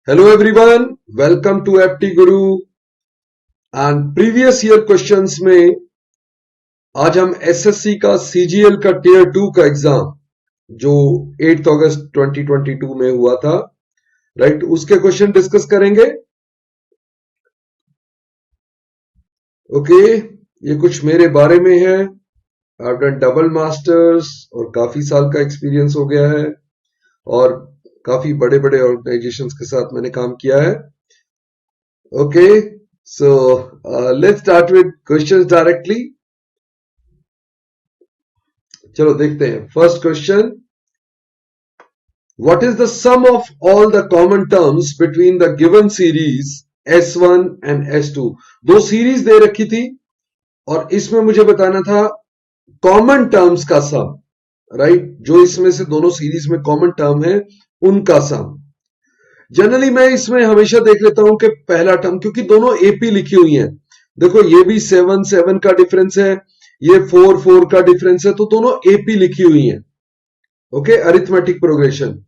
Hello everyone, welcome to FT Guru and previous year questions में आज हम SSC का सीजीएल का टियर 2 का एग्जाम जो 8 अगस्त 2022 में हुआ था, राइट, उसके क्वेश्चन डिस्कस करेंगे। ओके, ये कुछ मेरे बारे में है। आई डन डबल मास्टर्स और काफी साल का एक्सपीरियंस हो गया है और काफी बड़े बड़े ऑर्गेनाइजेशंस के साथ मैंने काम किया है। Okay, so let's start with questions directly. चलो देखते हैं। First question, what is the sum of all the common terms between the given series S1 and S2। दो सीरीज दे रखी थी और इसमें मुझे बताना था कॉमन टर्म्स का सम, राइट, जो इसमें से दोनों सीरीज में कॉमन टर्म है उनका सम। जनरली मैं इसमें हमेशा देख लेता हूं कि पहला टर्म, क्योंकि दोनों एपी लिखी हुई हैं, देखो ये भी 7 का डिफरेंस है, ये 4 का डिफरेंस है, तो दोनों एपी लिखी हुई हैं। Okay, arithmetic progression.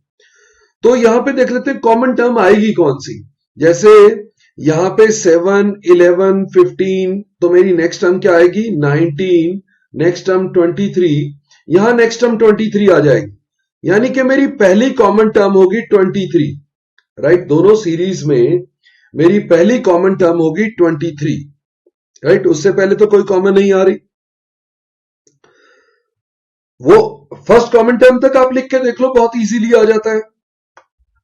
तो यहां पे देख लेते हैं कॉमन टर्म आएगी कौन सी। जैसे यहां पे 7, 11, 15, तो मेरी नेक्स्ट टर्म क्या आएगी 19, नेक्स्ट टर्म 23, यहां नेक्स्ट टर्म 23 आ जाएगी, यानी कि मेरी पहली कॉमन टर्म होगी 23, राइट। दोनों सीरीज में मेरी पहली कॉमन टर्म होगी 23, राइट। उससे पहले तो कोई कॉमन नहीं आ रही। वो फर्स्ट कॉमन टर्म तक आप लिख के देख लो, बहुत इजीली आ जाता है।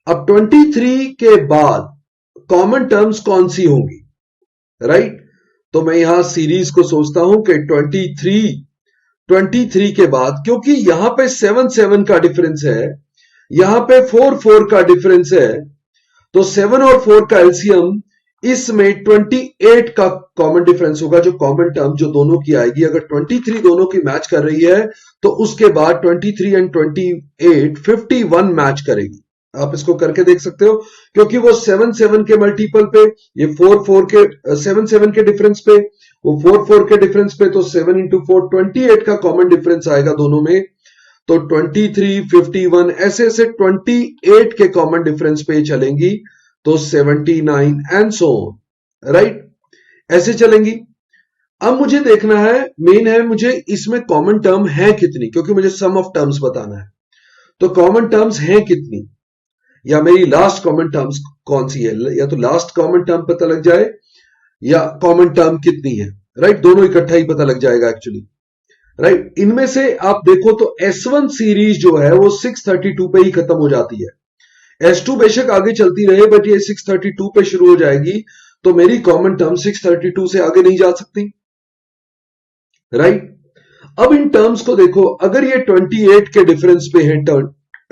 अब 23 के बाद कॉमन टर्म्स कौन सी होंगी, राइट। तो मैं यहां सीरीज को सोचता हूं कि 23 के बाद, क्योंकि यहां पे 7 का डिफरेंस है, यहां पे 4 का डिफरेंस है, तो 7 और 4 का एलसीएम इसमें 28 का कॉमन डिफरेंस होगा, जो कॉमन टर्म जो दोनों की आएगी। अगर 23 दोनों की मैच कर रही है तो उसके बाद 23 एंड 28 51 मैच करेगी। आप इसको करके देख सकते हो, क्योंकि वो 7 के मल्टीपल पे, ये 4 के 7 के डिफरेंस पे, वो 4 के डिफरेंस पे, तो 7 इंटू 4 28 का कॉमन डिफरेंस आएगा दोनों में। तो 23, 51 ऐसे ऐसे 28 के कॉमन डिफरेंस पे चलेंगी, तो 79 एंड सो ऑन, राइट, ऐसे चलेंगी। अब मुझे देखना है, मेन है मुझे इसमें कॉमन टर्म है कितनी, क्योंकि मुझे सम ऑफ टर्म्स बताना है। तो कॉमन टर्म्स हैं कितनी, या मेरी लास्ट कॉमन टर्म्स कौन सी है, या तो लास्ट कॉमन टर्म पता लग जाए या कॉमन टर्म कितनी है, राइट, दोनों इकट्ठा ही पता लग जाएगा एक्चुअली, राइट। इनमें से आप देखो तो S1 सीरीज जो है वो 632 पे ही खत्म हो जाती है। S2 बेशक आगे चलती रहे, बट ये 632 पे शुरू हो जाएगी, तो मेरी कॉमन टर्म 632 से आगे नहीं जा सकती, राइट। अब इन टर्म्स को देखो, अगर ये 28 के डिफरेंस पे है,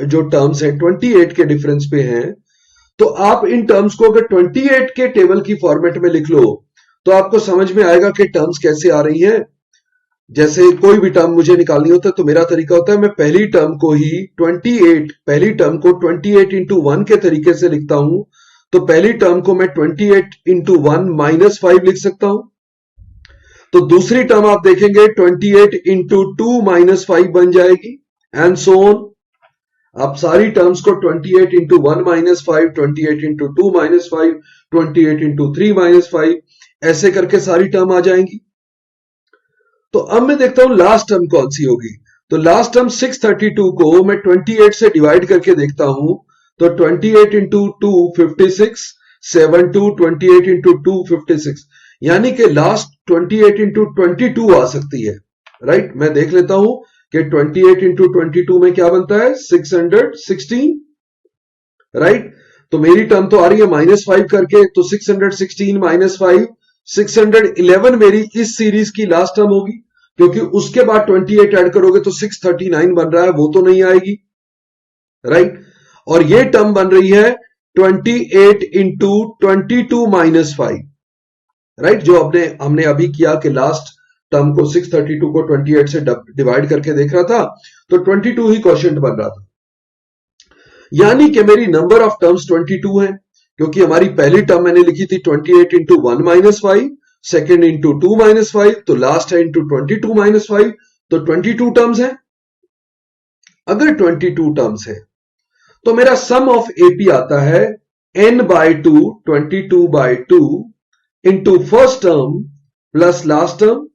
जो टर्म्स है 28 के डिफरेंस पे हैं, तो आप इन टर्म्स को अगर 28 के टेबल की फॉर्मेट में लिख लो तो आपको समझ में आएगा कि टर्म्स कैसे आ रही है। जैसे कोई भी टर्म मुझे निकालनी होता है तो मेरा तरीका होता है, मैं पहली टर्म को ही 28 इंटू 1 के तरीके से लिखता हूं। तो पहली टर्म को मैं 28 इंटू 1 -5 लिख सकता हूं। तो दूसरी टर्म आप देखेंगे 28 इंटू 2 -5 बन जाएगी, एंड सो ऑन। आप सारी टर्म्स को 28 इंटू 1 -5, 28 इंटू 2 -5, 28 इंटू 3 -5 ऐसे करके सारी टर्म आ जाएंगी। तो अब मैं देखता हूं लास्ट टर्म कौन सी होगी। तो लास्ट टर्म 632 को मैं 28 से डिवाइड करके देखता हूं, तो 28 इंटू 2 56, 72, 28 इंटू 2 56, यानी कि लास्ट 28 इंटू 22 आ सकती है, राइट। मैं देख लेता हूं कि 28 इंटू 22 में क्या बनता है 616, राइट। तो मेरी टर्म तो आ रही है -5 करके, तो 616 -5 611 मेरी इस सीरीज की लास्ट टर्म होगी, क्योंकि उसके बाद 28 ऐड करोगे तो 639 बन रहा है, वो तो नहीं आएगी, राइट। और ये टर्म बन रही है 28 इंटू 22 -5, राइट, जो हमने अभी किया कि लास्ट टर्म को 632 को 28 से डिवाइड करके देख रहा था, तो 22 ही क्वोशिएंट बन रहा था, यानी कि मेरी नंबर ऑफ टर्म्स 22 है, क्योंकि हमारी पहली टर्म मैंने लिखी थी 28 इंटू 1 -5, सेकेंड इंटू 2 -5, तो लास्ट है इंटू 22 -5, तो 22 टर्म्स है। अगर 22 टर्म्स है तो मेरा सम ऑफ एपी आता है n/2 22/2 into first term plus last term.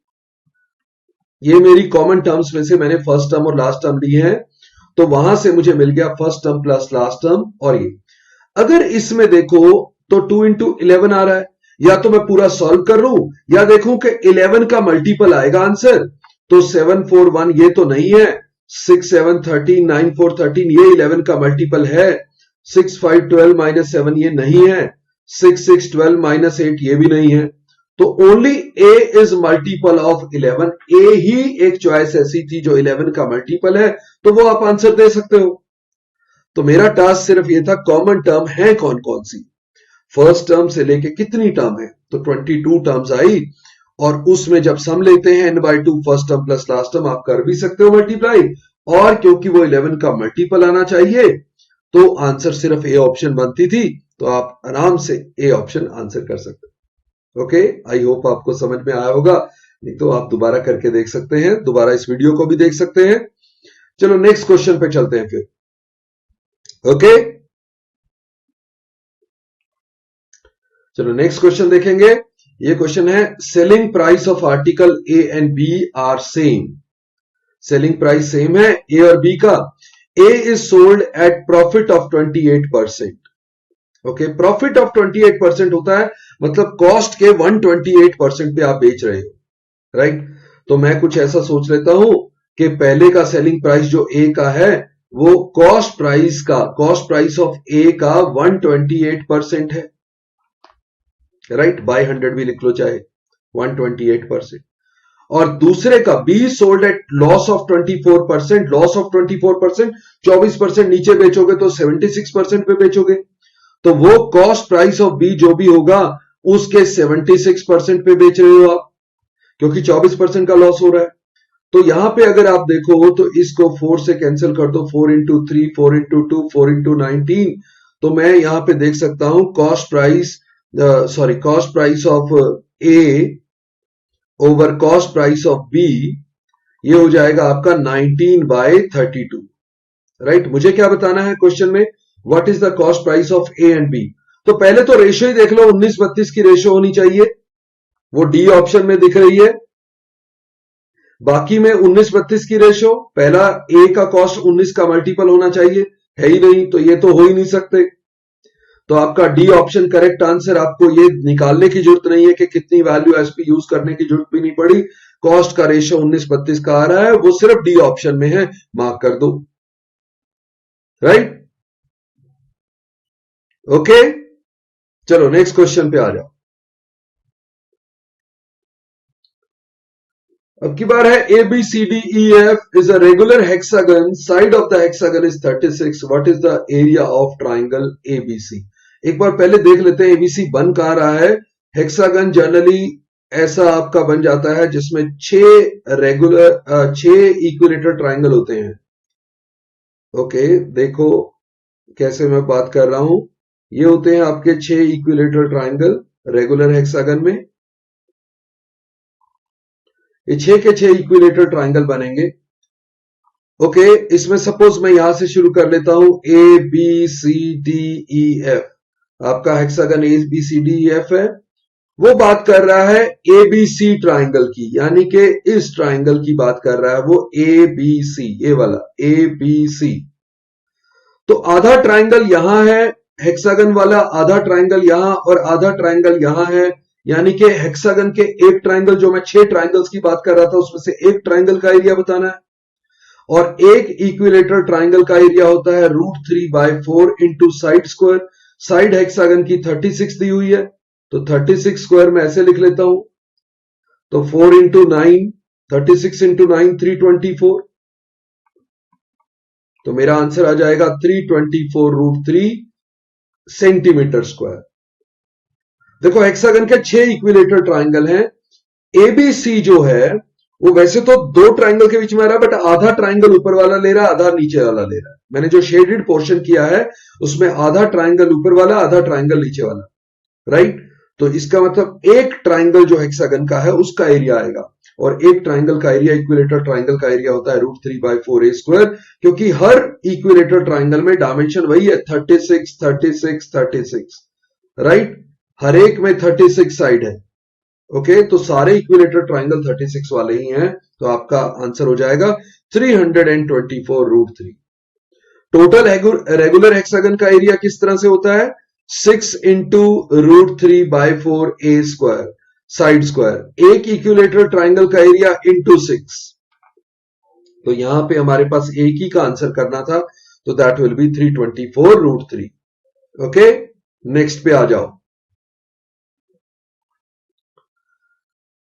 ये मेरी कॉमन टर्म्स में से मैंने फर्स्ट टर्म और लास्ट टर्म ली है, तो वहां से मुझे मिल गया first term plus last term. और ये अगर इसमें देखो तो 2 इंटू 11 आ रहा है, या तो मैं पूरा सॉल्व कर लूं या देखूं कि 11 का मल्टीपल आएगा आंसर। तो 7 4 1 ये तो नहीं है, 6 7 13 9 4 13 ये 11 का मल्टीपल है। 6 5 12 माइनस 7 ये नहीं है, 6 6 12 माइनस 8 ये भी नहीं है। तो only A is multiple of 11। ए ही एक चॉइस ऐसी थी जो 11 का मल्टीपल है, तो वो आप आंसर दे सकते हो। तो मेरा टास्क सिर्फ ये था कॉमन टर्म है कौन कौन सी, फर्स्ट टर्म से लेके कितनी टर्म है, तो 22 टर्म्स आई। और उसमें जब सम लेते हैं n/2 first term plus last term, आप कर भी सकते हो मल्टीप्लाई, और क्योंकि वो 11 का मल्टीपल आना चाहिए तो आंसर सिर्फ ए ऑप्शन बनती थी, तो आप आराम से ए ऑप्शन आंसर कर सकते हो। ओके, आई होप आपको समझ में आया होगा, नहीं तो आप दोबारा करके देख सकते हैं, दोबारा इस वीडियो को भी देख सकते हैं। चलो नेक्स्ट क्वेश्चन पे चलते हैं फिर। ओके, चलो नेक्स्ट क्वेश्चन देखेंगे। ये क्वेश्चन है selling price of article A and B are same. Selling price same है ए और बी का। A is sold at profit of 28%। Okay, profit of 28% होता है, मतलब कॉस्ट के 128% पे आप बेच रहे हो, राइट। तो मैं कुछ ऐसा सोच लेता हूं कि पहले का सेलिंग प्राइस जो ए का है वो कॉस्ट प्राइस ऑफ ए का 128% है, राइट। बाय 100 भी लिख लो चाहे, 128%। और दूसरे का be sold at loss of 24%। Loss of 24%, 24% नीचे बेचोगे तो 76% पे बेचोगे, तो वो कॉस्ट प्राइस ऑफ बी जो भी होगा उसके 76% पे बेच रहे हो आप, क्योंकि 24% का लॉस हो रहा है। तो यहां पे अगर आप देखो तो इसको 4 से कैंसिल कर दो, 4 इंटू 3 4 इंटू 2 4 इंटू 19। तो मैं यहां पे देख सकता हूं cost price of A over cost price of B, ये हो जाएगा आपका 19/32, राइट। मुझे क्या बताना है क्वेश्चन में, what is the cost price of A and B. तो पहले तो रेशियो ही देख लो, 19-32 की रेशियो होनी चाहिए, वो डी ऑप्शन में दिख रही है। बाकी में 19-32 की रेशियो, पहला ए का कॉस्ट 19 का मल्टीपल होना चाहिए, है ही नहीं, तो ये तो हो ही नहीं सकते। तो आपका डी ऑप्शन करेक्ट आंसर। आपको ये निकालने की जरूरत नहीं है कि कितनी वैल्यू एसपी यूज करने की जरूरत भी नहीं पड़ी, कॉस्ट का रेशियो 19-32 का आ रहा है, वो सिर्फ डी ऑप्शन में है, मार्क कर दो, राइट। ओके, चलो नेक्स्ट क्वेश्चन पे आ जाओ। अब की बार है A B C D E F is a regular hexagon, side of the hexagon is 36, what is the area of triangle ABC. एक बार पहले देख लेते हैं एबीसी बन कहां रहा है। हेक्सागन जनरली ऐसा आपका बन जाता है जिसमें 6 इक्विलेटरल ट्राइंगल होते हैं। ओके, देखो कैसे मैं बात कर रहा हूं, ये होते हैं आपके 6 इक्विलेटरल ट्राइंगल रेगुलर हेक्सागन में। ये 6 के 6 इक्विलेटरल ट्राइंगल बनेंगे। ओके, इसमें सपोज मैं यहां से शुरू कर लेता हूं, A B C D E F, आपका hexagon A B C D E F है। वो बात कर रहा है ए बी सी ट्राइंगल की, यानी कि इस ट्राइंगल की बात कर रहा है वो, ए बी सी, ए वाला ए बी सी। तो आधा ट्राइंगल यहां है हेक्सागन वाला, आधा ट्राइंगल यहां और आधा ट्राइंगल यहां है, यानी कि हेक्सागन के एक ट्राइंगल, जो मैं 6 ट्राइंगल्स की बात कर रहा था उसमें से एक ट्राइंगल का एरिया बताना है। और एक इक्विलेटरल ट्राइंगल का एरिया होता है √3/4 into side square. Side hexagon की 36 दी हुई है, तो 36 स्क्वायर में ऐसे लिख लेता हूं, तो 4 इंटू 9, 36 इंटू 9 324, तो मेरा आंसर आ जाएगा 324√3 सेंटीमीटर स्क्वायर। देखो हेक्सागन के 6 इक्विलेटरल ट्राइंगल हैं। एबीसी जो है वो वैसे तो 2 ट्राइंगल के बीच में आ रहा है, बट आधा ट्राइंगल ऊपर वाला ले रहा है, आधा नीचे वाला ले रहा है। मैंने जो शेडेड पोर्शन किया है उसमें आधा ट्राइंगल ऊपर वाला, आधा ट्राइंगल नीचे वाला, राइट। तो इसका मतलब एक ट्राइंगल जो हेक्सागन का है उसका एरिया आएगा, और एक ट्राइंगल का एरिया, इक्विलेटरल ट्राइंगल का एरिया होता है √3/4a², क्योंकि हर इक्विलेटरल ट्राइंगल में डायमेंशन वही है 36, 36, 36, राइट। हर एक में 36 साइड है। ओके, तो सारे इक्विलेटरल ट्राइंगल 36 वाले ही हैं, तो आपका आंसर हो जाएगा 324√3। टोटल रेगुलर हेक्सागन का एरिया किस तरह से होता है? 6 इंटू √3/4a² साइड स्क्वायर। एक इक्विलेटरल ट्राइंगल का एरिया इंटू 6, तो यहां पे हमारे पास एक ही का आंसर करना था, तो that will be 324√3। Okay, next पे आ जाओ।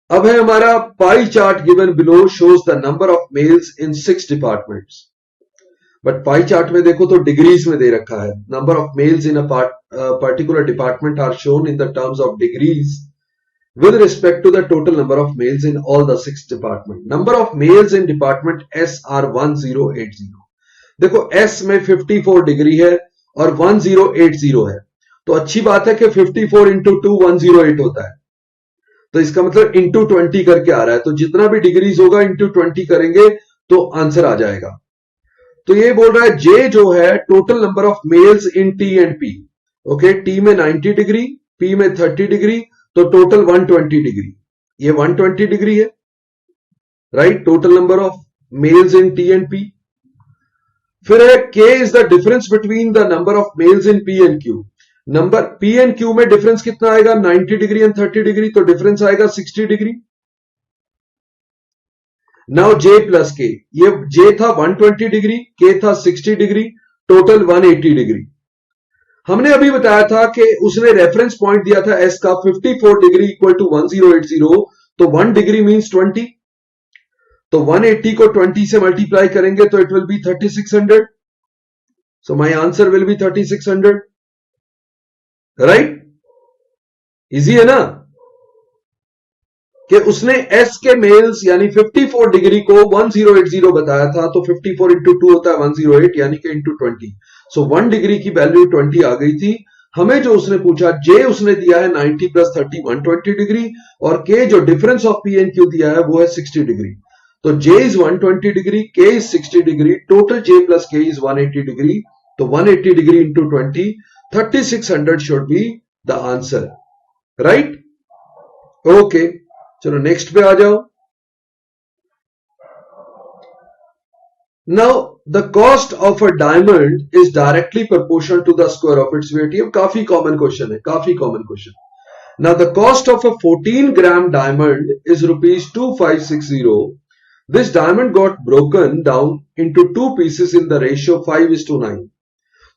अब है हमारा pie chart given below shows the number of males in 6 departments. But pie chart में देखो तो डिग्रीज में दे रखा है। Number of males in a particular department are shown in the terms of degrees with respect to the total number of males in all the 6 department. Number of males in department S are 1080. देखो S में 54 degree है और 1080 है, तो अच्छी बात है कि 54 इंटू 2 108 होता है, तो इसका मतलब इंटू 20 करके आ रहा है, तो जितना भी डिग्रीज होगा इंटू 20 करेंगे तो आंसर आ जाएगा। तो ये बोल रहा है J जो है total number of males in T and P। Okay, T में 90 डिग्री, P में 30 डिग्री, तो टोटल 120 डिग्री। ये 120 डिग्री है, right. Total number of males in T and P। फिर है K is the difference between the number of males in P and Q। Number P and Q में difference कितना आएगा? 90 degree and 30 degree, तो difference आएगा 60 degree. Now J plus K, ये J था 120 degree, K था 60 डिग्री, टोटल 180 डिग्री। हमने अभी बताया था कि उसने रेफरेंस पॉइंट दिया था S का 54 डिग्री इक्वल टू 1080, तो 1 डिग्री मींस 20, तो 180 को 20 से मल्टीप्लाई करेंगे तो it will be 3600। So my answer will be 3600, right. Easy है ना कि उसने S के मेल्स यानी 54 डिग्री को 1080 बताया था, तो 54 इंटू 2 होता है 108, यानी कि इंटू 20। सो 1 डिग्री की वैल्यू 20 आ गई थी। हमें जो उसने पूछा J उसने दिया है 90 प्लस 30 120 डिग्री, और K जो difference of P and Q दिया है वो है 60 डिग्री। तो J is 120 degree, K is 60 degree, total J plus K is 180 degree, तो 180 degree into 20, 3600 should be the answer, right. Okay, चलो नेक्स्ट पे आ जाओ। Now the cost of a diamond is directly proportional to the square of its wait. ये काफी common question है, काफी common question. Now the cost of a 14 gram diamond is ₹2560। This diamond got broken down into 2 pieces in the ratio 5:9।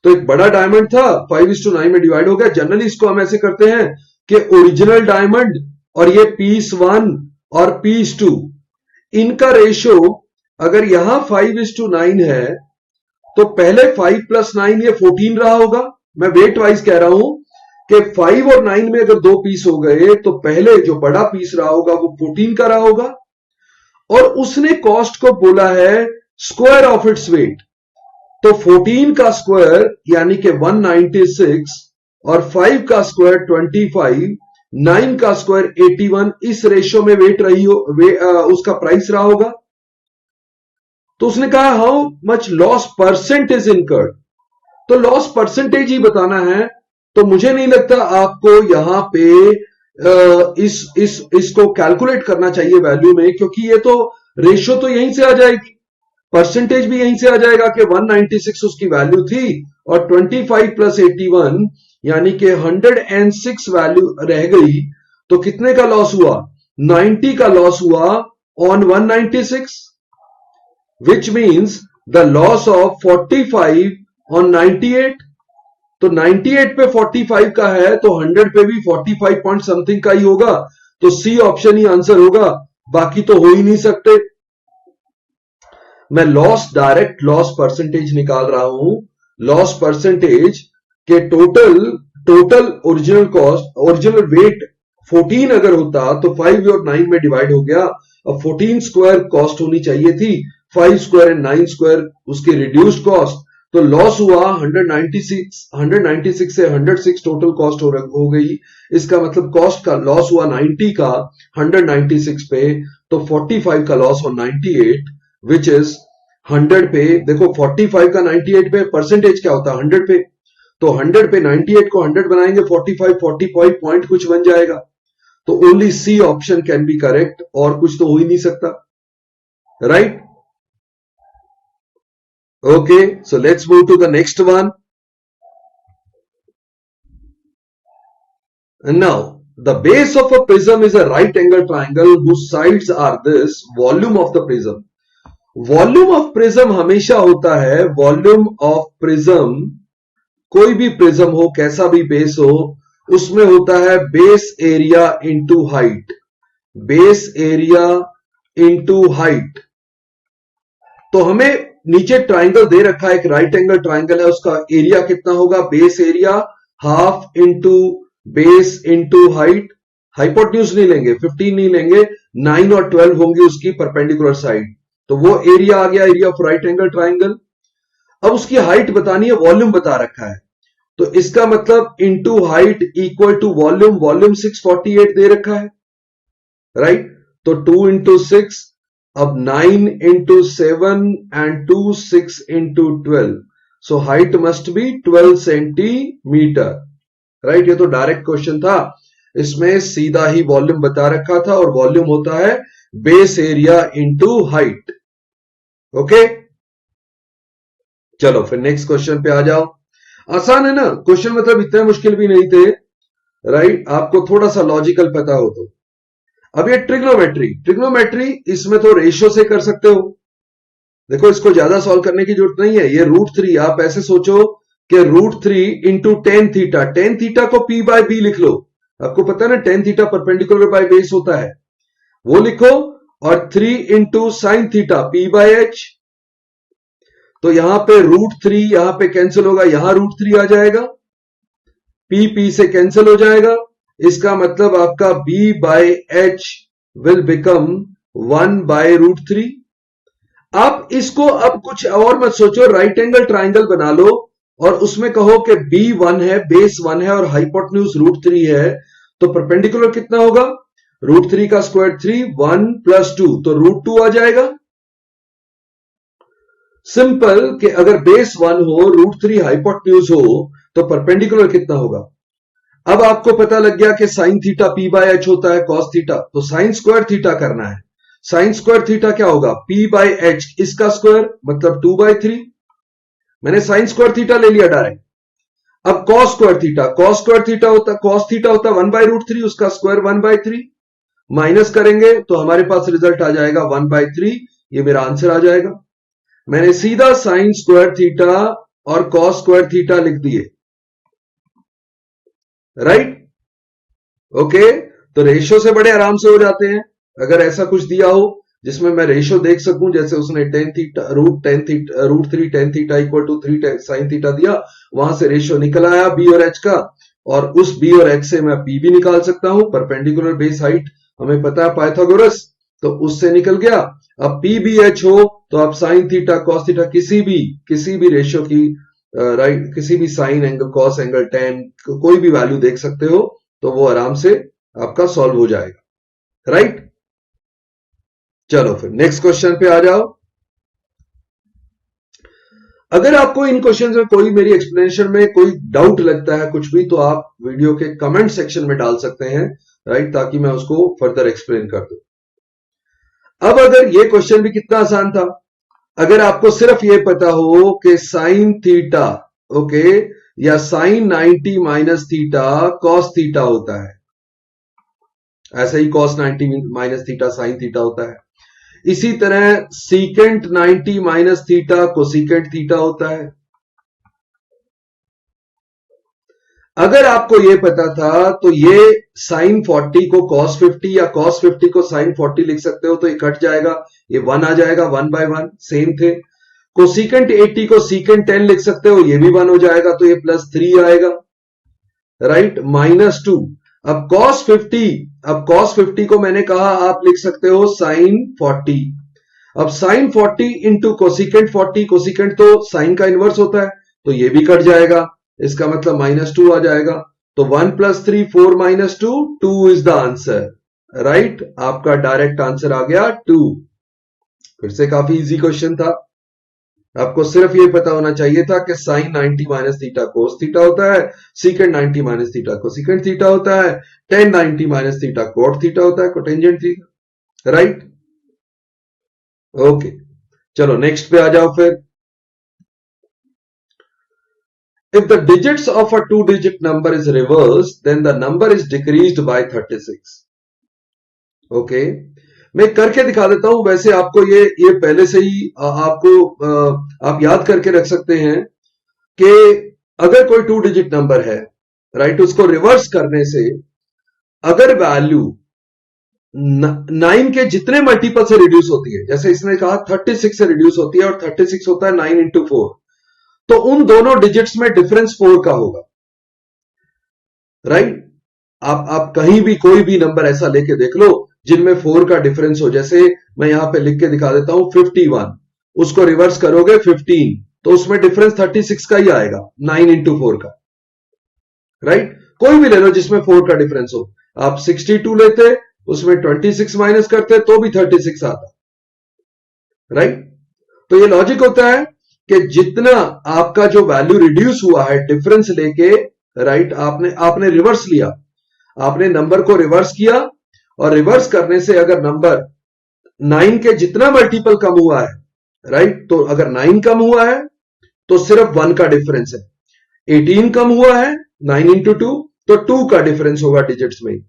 तो एक बड़ा diamond था, 5:9 में divide हो गया। जनरली इसको हम ऐसे करते हैं कि ओरिजिनल डायमंड और ये पीस 1 और पीस 2, इनका रेशियो अगर यहां 5:9 है तो पहले 5 प्लस 9 ये 14 रहा होगा। मैं वेट वाइज कह रहा हूं कि 5 और 9 में अगर 2 पीस हो गए तो पहले जो बड़ा पीस रहा होगा वो 14 का रहा होगा, और उसने कॉस्ट को बोला है स्क्वायर ऑफ इट्स वेट। तो 14 का स्क्वायर यानी कि 196 और 5 का स्क्वायर 25, 9 का स्क्वायर 81, इस रेशियो में वेट रही हो उसका प्राइस रहा होगा। तो उसने कहा how much loss percentage incurred, तो लॉस परसेंटेज ही बताना है। तो मुझे नहीं लगता आपको यहां पे इसको कैलकुलेट करना चाहिए वैल्यू में, क्योंकि ये तो रेशियो तो यहीं से आ जाएगी, परसेंटेज भी यहीं से आ जाएगा कि 196 उसकी वैल्यू थी और 25 प्लस 81 यानी कि 106 वैल्यू रह गई। तो कितने का लॉस हुआ? 90 का लॉस हुआ on 196, which means the loss of 45 on 98। तो 98 पे 45 का है तो 100 पे भी 45 पॉइंट समथिंग का ही होगा, तो सी ऑप्शन ही आंसर होगा, बाकी तो हो ही नहीं सकते। मैं लॉस डायरेक्ट लॉस परसेंटेज निकाल रहा हूं। लॉस परसेंटेज के total original cost, original wait 14 अगर होता तो 5 और 9 में डिवाइड हो गया। अब 14 स्क्वायर कॉस्ट होनी चाहिए थी, 5 स्क्वायर एंड 9 स्क्वायर उसकी रिड्यूस्ड कॉस्ट, तो लॉस हुआ 196 से 106 टोटल कॉस्ट हो गई। इसका मतलब कॉस्ट का लॉस हुआ 90 का 196 पे, तो 45 का लॉस ऑन 98 विच इज 100 पे। देखो 45 का 98 पे परसेंटेज क्या होता है 100 पे, तो 100 पे 98 को 100 बनाएंगे 45 पॉइंट कुछ बन जाएगा। तो only C option can be correct, और कुछ तो हो ही नहीं सकता, right? Okay, so let's move to the next one. And now, the base of a prism is a right angle triangle whose sides are this, volume of the prism. Volume of prism हमेशा होता है, volume of prism, कोई भी prism हो, कैसा भी base हो, उसमें होता है base area into height, base area into height. तो हमें नीचे ट्राइंगल दे रखा है, एक राइट एंगल ट्राइंगल है, उसका एरिया कितना होगा, base area half into base into height. Hypotenuse नहीं लेंगे, 15 नहीं लेंगे, 9 और 12 होंगी उसकी परपेंडिकुलर साइड, तो वो एरिया आ गया, area of right angle triangle. अब उसकी हाइट बतानी है, वॉल्यूम बता रखा है, तो इसका मतलब into height equal to volume, volume 648 दे रखा है, राइट? तो 2 इंटू 6, अब 9 into 7 and 2 6 into 12, so height must be 12 centimetre, right? ये तो डायरेक्ट क्वेश्चन था, इसमें सीधा ही वॉल्यूम बता रखा था, और वॉल्यूम होता है base area into height. Okay, चलो फिर नेक्स्ट क्वेश्चन पे आ जाओ। आसान है ना क्वेश्चन, मतलब इतने मुश्किल भी नहीं थे, राइट? आपको थोड़ा सा लॉजिकल पता हो तो। अब ये ट्रिग्नोमेट्री, ट्रिग्नोमेट्री इसमें तो रेशियो से कर सकते हो। देखो इसको ज्यादा सॉल्व करने की जरूरत नहीं है, ये √3 आप ऐसे सोचो कि √3 into tan theta, tan theta को P बाय B लिख लो, आपको पता है ना tan theta perpendicular by base होता है, वो लिखो, और 3 into sine theta P by H। तो यहां पे √3 यहां पे कैंसिल होगा, यहां √3 आ जाएगा, P से कैंसिल हो जाएगा, इसका मतलब आपका B by H will become 1 by √3। आप इसको अब कुछ और मत सोचो, राइट एंगल ट्राइंगल बना लो और उसमें कहो कि B 1 है, बेस 1 है और हाइपोटेन्यूज √3 है, तो परपेंडिकुलर कितना होगा, √3 का स्क्वायर 3, 1 + 2, तो √2 आ जाएगा। सिंपल कि अगर बेस 1 हो, √3 हाइपोटेन्यूज हो, तो परपेंडिकुलर कितना होगा। अब आपको पता लग गया कि sine theta P by H होता है कॉस थीटा, तो साइन स्क्वायर थीटा करना है। साइन स्क्वायर थीटा क्या होगा, P बाय H, इसका स्क्वायर मतलब 2/3, मैंने साइन स्क्वायर थीटा ले लिया डायरेक्ट। अब cos square theta, cos square theta होता, कॉस थीटा होता 1/√3, उसका स्क्वायर 1/3, माइनस करेंगे तो हमारे पास रिजल्ट आ जाएगा 1/3, ये मेरा आंसर आ जाएगा। मैंने सीधा साइन स्क्वायर थीटा और कॉस स्क्वायर थीटा लिख दिए, राइट? ओके, तो रेशियो से बड़े आराम से हो जाते हैं। अगर ऐसा कुछ दिया हो जिसमें मैं रेशियो देख सकूं, जैसे उसने √3 tan theta equal to 3 sin theta दिया, वहां से रेशियो निकल आया B और H का, और उस B और H से मैं P भी निकाल सकता हूं, परपेंडिकुलर बेस हाइट हमें पता है पाइथागोरस, तो उससे निकल गया। अब P B H हो तो आप साइन थीटा कॉस थीटा किसी भी रेशियो की, राइट, किसी भी sign angle, cos angle, ten, कोई भी वैल्यू देख सकते हो, तो वो आराम से आपका सॉल्व हो जाएगा, राइट? चलो फिर नेक्स्ट क्वेश्चन पे आ जाओ। अगर आपको इन क्वेश्चन में कोई, मेरी एक्सप्लेनेशन में कोई डाउट लगता है कुछ भी, तो आप वीडियो के कमेंट सेक्शन में डाल सकते हैं, राइट, ताकि मैं उसको फर्दर एक्सप्लेन कर दूं। अब अगर ये क्वेश्चन भी कितना आसान था, अगर आपको सिर्फ ये पता हो कि साइन थीटा, ओके, या sine 90 minus theta cos theta होता है, ऐसा ही cos 90 minus theta sine theta होता है, इसी तरह secant 90 minus theta cosecant theta होता है। अगर आपको यह पता था तो ये साइन 40 को cos 50 या cos 50 को साइन 40 लिख सकते हो, तो ये कट जाएगा, ये 1 आ जाएगा, 1/1 सेम थे। कोसीकेंट 80 को सीकेंट 10 लिख सकते हो, ये भी 1 हो जाएगा, तो ये +3 आएगा, राइट, -2। अब cos 50 को मैंने कहा आप लिख सकते हो साइन 40। अब साइन 40 इंटू कोसिकेंट 40, कोसिकेंट तो साइन का इनवर्स होता है, तो ये भी कट जाएगा, इसका मतलब -2 आ जाएगा। तो 1 + 3 4 - 2 2 इज द आंसर। राइट, आपका डायरेक्ट आंसर आ गया 2। फिर से काफी इजी क्वेश्चन था। आपको सिर्फ ये पता होना चाहिए था कि sine 90 minus theta cos theta होता है, secant 90 minus theta cosecant theta होता है, tan 90 minus theta cot theta होता है, कोटेंजेंट थीटा। राइट, ओके, चलो नेक्स्ट पे आ जाओ फिर। If the digits of a two-digit number is reversed, then the number is decreased by 36. Okay, मैं करके दिखा देता हूं। वैसे आपको ये पहले से ही आप याद करके रख सकते हैं कि अगर कोई टू डिजिट नंबर है, राइट, उसको रिवर्स करने से अगर वैल्यू 9 के जितने मल्टीपल से रिड्यूस होती है, जैसे इसने कहा 36 से रिड्यूस होती है और 36 होता है 9 इंटू 4, तो उन दोनों डिजिट्स में डिफरेंस 4 का होगा। राइट, आप कहीं भी कोई भी नंबर ऐसा लेके देख लो जिनमें 4 का डिफरेंस हो। जैसे मैं यहां पे लिख के दिखा देता हूं 51, उसको रिवर्स करोगे 15, तो उसमें डिफरेंस 36 का ही आएगा, 9 इंटू 4 का। राइट, कोई भी ले लो जिसमें 4 का डिफरेंस हो। आप 62 लेते, उसमें 26 माइनस करते तो भी 36 आता। राइट, तो ये लॉजिक होता है कि जितना आपका जो वैल्यू रिड्यूस हुआ है डिफरेंस लेके, राइट, आपने रिवर्स लिया, आपने नंबर को रिवर्स किया, और रिवर्स करने से अगर नंबर 9 के जितना मल्टीपल कम हुआ है, राइट, तो अगर 9 कम हुआ है तो सिर्फ 1 का डिफरेंस है। 18 कम हुआ है 9 इंटू 2, तो 2 का डिफरेंस होगा डिजिट्स में।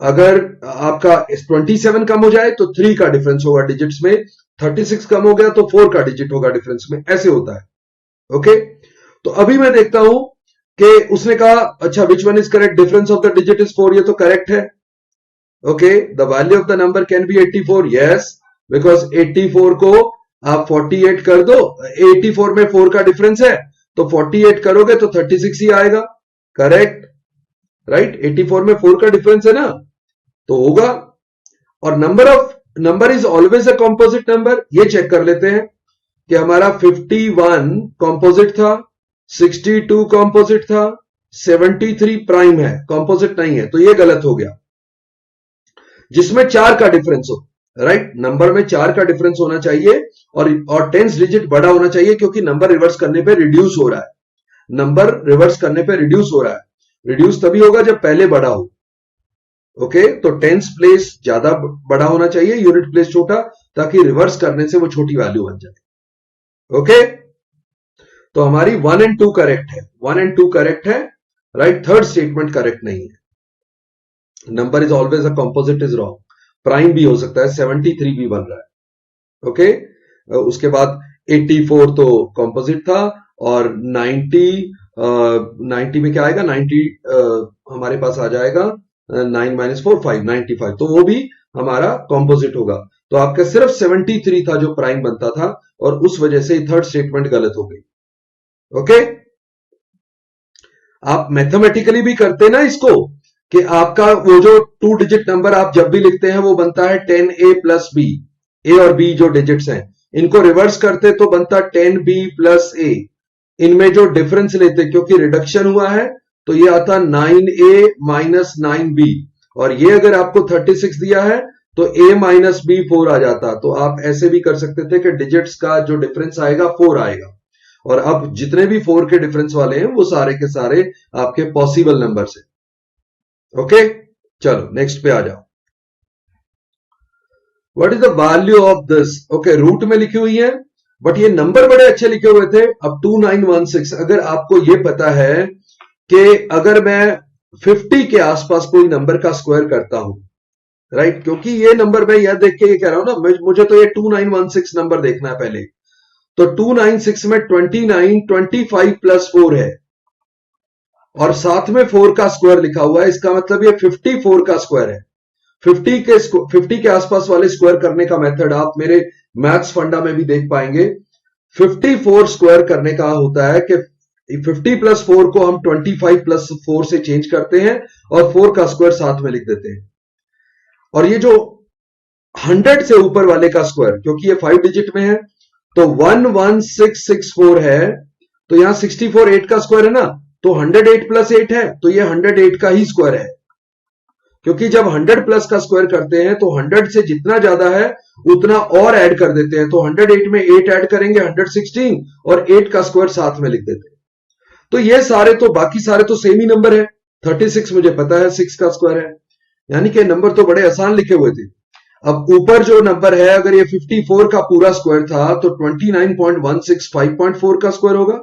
अगर आपका 27 कम हो जाए तो 3 का डिफरेंस होगा डिजिट्स में। 36 कम हो गया तो 4 का डिजिट होगा डिफरेंस में। ऐसे होता है। ओके, तो अभी मैं देखता हूं कि उसने कहा अच्छा which one is correct, difference of the digit is 4, ये तो करेक्ट है। Okay, the value of the number can be 84, yes, because 84 को आप 48 कर दो, 84 में 4 का डिफरेंस है, तो 48 करोगे तो 36 ही आएगा। करेक्ट, राइट, 84 में 4 का डिफरेंस है ना, तो होगा। और number is always a composite number, ये चेक कर लेते हैं कि हमारा 51 कॉम्पोजिट था, 62 कॉम्पोजिट था, 73 प्राइम है, कॉम्पोजिट नहीं है, तो ये गलत हो गया। जिसमें 4 का डिफरेंस हो, राइट, नंबर में 4 का डिफरेंस होना चाहिए, और टेंस डिजिट बड़ा होना चाहिए, क्योंकि नंबर रिवर्स करने पे रिड्यूस हो रहा है। नंबर रिवर्स करने पे रिड्यूस हो रहा है। रिड्यूस तभी होगा जब पहले बड़ा हो। ओके, तो टेंस प्लेस ज्यादा बड़ा होना चाहिए, यूनिट प्लेस छोटा, ताकि रिवर्स करने से वो छोटी वैल्यू बन जाए। ओके, तो हमारी 1 एंड 2 करेक्ट है, 1 एंड 2 करेक्ट है, राइट। थर्ड स्टेटमेंट करेक्ट नहीं है। Number is always a composite is wrong. Prime भी हो सकता है, 73 भी बन रहा है। ओके, उसके बाद 84 तो कंपोजिट था, और 90 में क्या आएगा, 90 हमारे पास आ जाएगा 9 माइनस 4 5, 95, तो वो भी हमारा कंपोजिट होगा। तो आपका सिर्फ 73 था जो प्राइम बनता था, और उस वजह से थर्ड स्टेटमेंट गलत हो गई। ओके, आप मैथमेटिकली भी करते ना इसको, कि आपका वो जो 2 डिजिट नंबर आप जब भी लिखते हैं वो बनता है 10a प्लस बी। ए और बी जो डिजिट्स हैं, इनको रिवर्स करते तो बनता 10b प्लस ए। इनमें जो डिफरेंस लेते, क्योंकि रिडक्शन हुआ है, तो ये आता 9a माइनस 9b, और ये अगर आपको 36 दिया है तो a माइनस b 4 आ जाता। तो आप ऐसे भी कर सकते थे कि डिजिट्स का जो डिफरेंस आएगा 4 आएगा, और अब जितने भी 4 के डिफरेंस वाले हैं वो सारे के सारे आपके पॉसिबल नंबर है। ओके, चलो नेक्स्ट पे आ जाओ। What is the value of this? Okay, root में लिखी हुई है, बट ये नंबर बड़े अच्छे लिखे हुए थे। अब 2916, अगर आपको ये पता है कि अगर मैं 50 के आसपास कोई नंबर का स्क्वायर करता हूं, राइट, क्योंकि ये नंबर मैं यह देख के ये कह रहा हूं ना, मुझे तो ये 2916 नंबर देखना है पहले। तो 296 में 29 25 प्लस 4 है, और साथ में 4 का स्क्वायर लिखा हुआ है, इसका मतलब ये 54 का स्क्वायर है। 50 के आसपास वाले स्क्वायर करने का मेथड आप मेरे मैथ्स फंडा में भी देख पाएंगे। 54 स्क्वायर करने का होता है कि 50 प्लस 4 को हम 25 प्लस 4 से चेंज करते हैं, और 4 का स्क्वायर साथ में लिख देते हैं। और ये जो 100 से ऊपर वाले का स्क्वायर, क्योंकि ये 5 डिजिट में है, तो 11664 है, तो यहां 64 8 का स्क्वायर है ना, तो 108 प्लस 8 है, तो ये 108 का ही स्क्वायर है। क्योंकि जब 100 प्लस का स्क्वायर करते हैं तो 100 से जितना ज्यादा है उतना और ऐड कर देते हैं। तो 108 में 8 ऐड करेंगे 116 और 8 का स्क्वायर साथ में लिख देते हैं। तो ये सारे तो बाकी सारे तो सेम ही नंबर है। 36 मुझे पता है 6 का स्क्वायर है, यानी कि नंबर तो बड़े आसान लिखे हुए थे। अब ऊपर जो नंबर है अगर ये 54 का पूरा स्क्वायर था तो 29.16 5.4 का स्क्वायर होगा।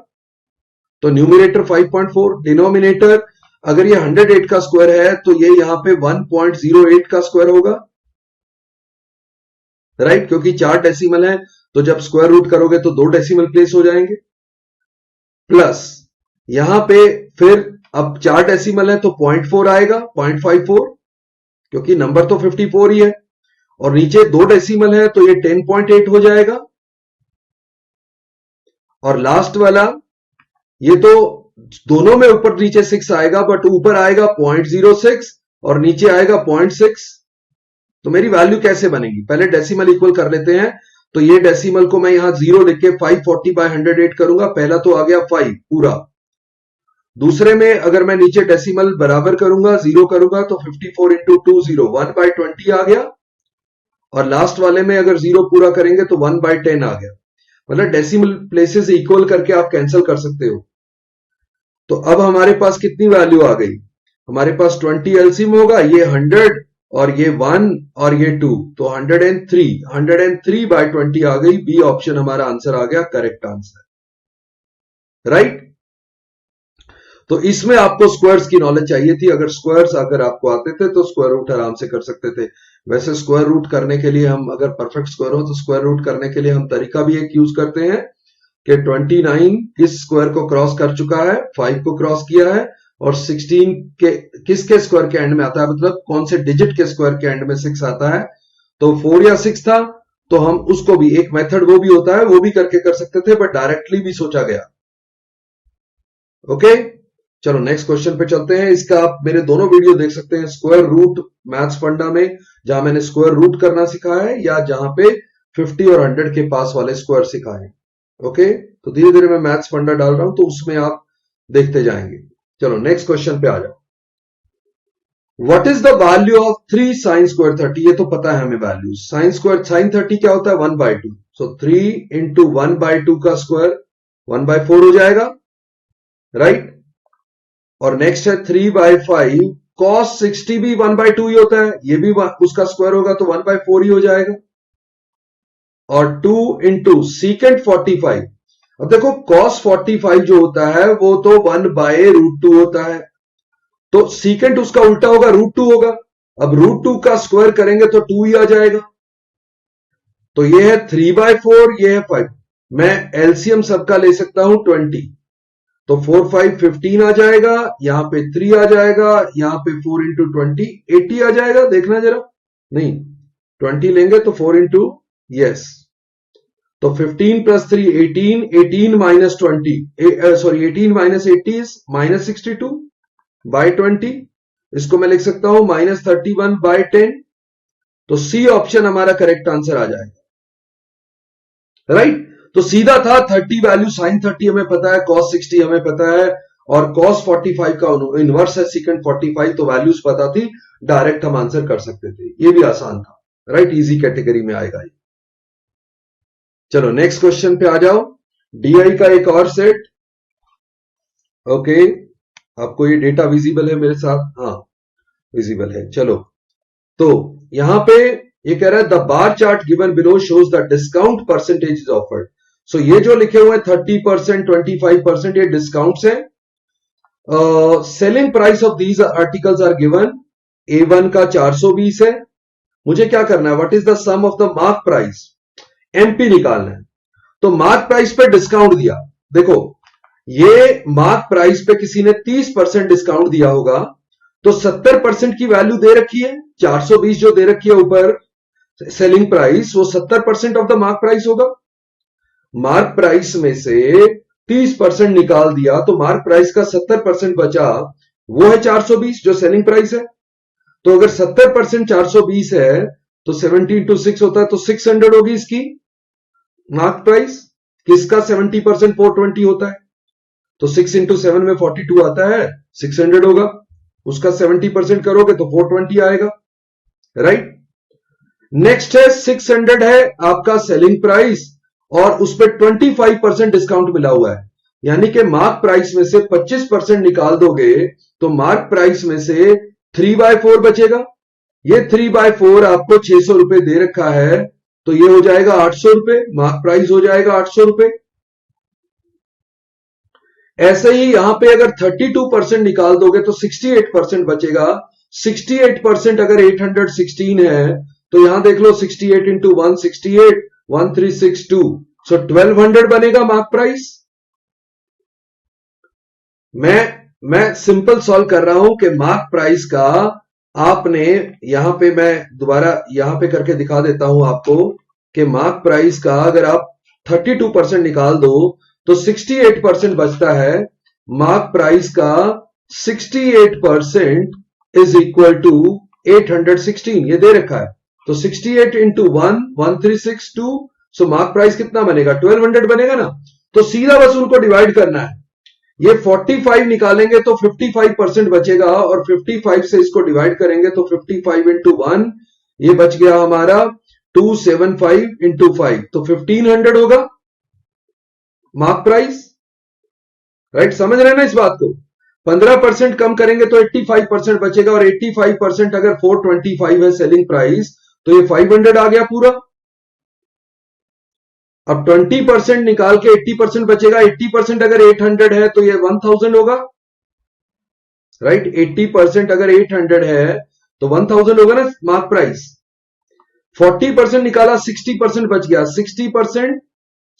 तो न्यूमरेटर 5.4, डिनोमिनेटर अगर ये 108 का स्क्वायर है तो ये यहां पे 1.08 का स्क्वायर होगा, राइट, क्योंकि 4 डेसिमल है तो जब स्क्वायर रूट करोगे तो 2 डेसिमल प्लेस हो जाएंगे। प्लस यहां पे फिर अब 4 डेसिमल है तो 0.4 आएगा, 0.54, क्योंकि नंबर तो 54 ही है। और नीचे 2 डेसिमल है तो ये 10.8 हो जाएगा। और लास्ट वाला ये तो दोनों में ऊपर नीचे 6 आएगा, बट ऊपर आएगा 0.06 और नीचे आएगा 0.6। तो मेरी वैल्यू कैसे बनेगी? पहले डेसिमल इक्वल कर लेते हैं। तो ये डेसिमल को मैं यहां 0 लिख के 540/108 करूंगा। पहला तो आ गया 5 पूरा। दूसरे में अगर मैं नीचे डेसिमल बराबर करूंगा 0 करूंगा तो 54 इंटू 2 0 1/20 आ गया। और लास्ट वाले में अगर 0 पूरा करेंगे तो 1/10 आ गया। मतलब डेसिमल प्लेसेस इक्वल करके आप कैंसिल कर सकते हो। तो अब हमारे पास कितनी वैल्यू आ गई? हमारे पास 20 एलसीएम होगा, ये 100 और ये 1 और ये 2, तो 103/20 आ गई। बी ऑप्शन हमारा आंसर आ गया, करेक्ट आंसर, राइट। तो इसमें आपको स्क्वायर्स की नॉलेज चाहिए थी। अगर स्क्वायर्स अगर आपको आते थे तो स्क्वायर रूट आराम से कर सकते थे। वैसे स्क्वायर रूट करने के लिए हम अगर परफेक्ट स्क्वायर हो तो स्क्वायर रूट करने के लिए हम तरीका भी एक यूज करते हैं कि 29 किस स्क्वायर को क्रॉस कर चुका है, 5 को क्रॉस किया है, और 16 के किसके स्क्वायर के एंड में आता है, मतलब कौन से डिजिट के स्क्वायर के एंड में 6 आता है। तो 4 या 6 था तो हम उसको भी एक मेथड वो भी होता है, वो भी करके कर सकते थे, बट डायरेक्टली भी सोचा गया। ओके, चलो नेक्स्ट क्वेश्चन पे चलते हैं। इसका आप मेरे दोनों वीडियो देख सकते हैं, स्क्वायर रूट मैथ्स फंडा में, जहां मैंने स्क्वायर रूट करना सिखाया है, या जहां पे 50 और 100 के पास वाले स्क्वायर सिखाए हैं। ओके, तो धीरे धीरे मैं मैथ्स फंडा डाल रहा हूं तो उसमें आप देखते जाएंगे। चलो नेक्स्ट क्वेश्चन पे आ जाओ। What is the value of 3 sine square 30? ये तो पता है हमें वैल्यू। साइन स्क्वायर साइन 30 क्या होता है? 1/2। सो 3 इंटू 1/2 का स्क्वायर 1/4 हो जाएगा, राइट। और नेक्स्ट है 3/5 cos 60 भी 1/2 ही होता है, ये भी उसका स्क्वायर होगा तो 1/4 ही हो जाएगा। और 2 इंटू सीकेंट 45। अब देखो cos 45 जो होता है वो तो 1/√2 होता है, तो सीकेंट उसका उल्टा होगा, √2 होगा। अब √2 का स्क्वायर करेंगे तो 2 ही आ जाएगा। तो ये है 3/4, ये है 5। मैं एलसीएम सबका ले सकता हूं 20, तो 4 5 15 आ जाएगा, यहां पे 3 आ जाएगा, यहां पे 4 इंटू 20 80 आ जाएगा। देखना जरा, नहीं 20 लेंगे तो 4 इंटू, यस, तो 15 plus 3 18, 18 minus 20 sorry 18 minus 80 is minus 62/20। इसको मैं लिख सकता हूं -31/10। तो सी ऑप्शन हमारा करेक्ट आंसर आ जाएगा, राइट। तो सीधा था 30 वैल्यू, साइन 30 हमें पता है, cos 60 हमें पता है, और cos 45 का इनवर्स है सीकेंट 45, तो वैल्यूज पता थी, डायरेक्ट हम आंसर कर सकते थे। ये भी आसान था, राइट, इजी कैटेगरी में आएगा ये। चलो नेक्स्ट क्वेश्चन पे आ जाओ। डीआई का एक और सेट। ओके, आपको ये डेटा विजिबल है मेरे साथ? हाँ विजिबल है। चलो, तो यहां पे ये कह रहा है the bar chart given below shows the discount percentage is offered. So ये जो लिखे हुए हैं 30%, 25%, ये डिस्काउंट्स हैं। Selling price of these articles are given. A1 का 420 है। मुझे क्या करना है? What is the sum of the mark price? MP निकालना है। तो मार्क प्राइस पे डिस्काउंट दिया, देखो ये मार्क प्राइस पे किसी ने 30% डिस्काउंट दिया होगा, तो 70% की वैल्यू दे रखी है, 420 जो दे रखी है ऊपर सेलिंग प्राइस, वो 70% ऑफ द मार्क प्राइस होगा। मार्क प्राइस में से 30% निकाल दिया तो मार्क प्राइस का 70% बचा, वो है 420 जो सेलिंग प्राइस है। तो अगर 70% 420 है तो 70 इंटू 6 होता है, तो 600 होगी इसकी मार्क प्राइस। किसका 70% 420 होता है, तो 6 इंटू 7 में 42 आता है, 600 होगा। उसका 70% करोगे तो 420 आएगा, राइट। नेक्स्ट है 600 है आपका सेलिंग प्राइस और उस पर 25% डिस्काउंट मिला हुआ है, यानी कि मार्क प्राइस में से 25% निकाल दोगे तो मार्क प्राइस में से 3/4 बचेगा। ये 3/4 आपको 600 रुपए दे रखा है, तो ये हो जाएगा 800 रुपए, मार्क प्राइस हो जाएगा 800 रुपए। ऐसे ही यहां पे अगर 32% निकाल दोगे तो 68% बचेगा। 68% अगर 816 है तो यहां देख लो 68 इंटू 168 1362, सो 1200 बनेगा मार्क प्राइस। मैं सिंपल सॉल्व कर रहा हूं कि मार्क प्राइस का आपने यहां पे, मैं दोबारा यहां पे करके दिखा देता हूं आपको कि मार्क प्राइस का अगर आप 32% निकाल दो तो 68% बचता है। मार्क प्राइस का 68% इज इक्वल टू 816, ये दे रखा है, तो 68 इंटू 1362, सो मार्क प्राइस कितना बनेगा, 1200 बनेगा ना। तो सीधा बस उनको डिवाइड करना है। ये 45 निकालेंगे तो 55% बचेगा और 55 से इसको डिवाइड करेंगे तो 55 इंटू 1, ये बच गया हमारा 275 इंटू 5, तो 1500 होगा मार्क प्राइस, राइट। समझ रहे हैं ना इस बात को। 15% कम करेंगे तो 85% बचेगा और 85% अगर 425 है सेलिंग प्राइस तो ये 500 आ गया पूरा। अब 20% निकाल के 80% बचेगा। 80% अगर 800 है तो ये 1000 होगा, राइट। 80% अगर 800 है तो 1000 होगा ना मार्क प्राइस। 40% निकाला, 60% बच गया। 60%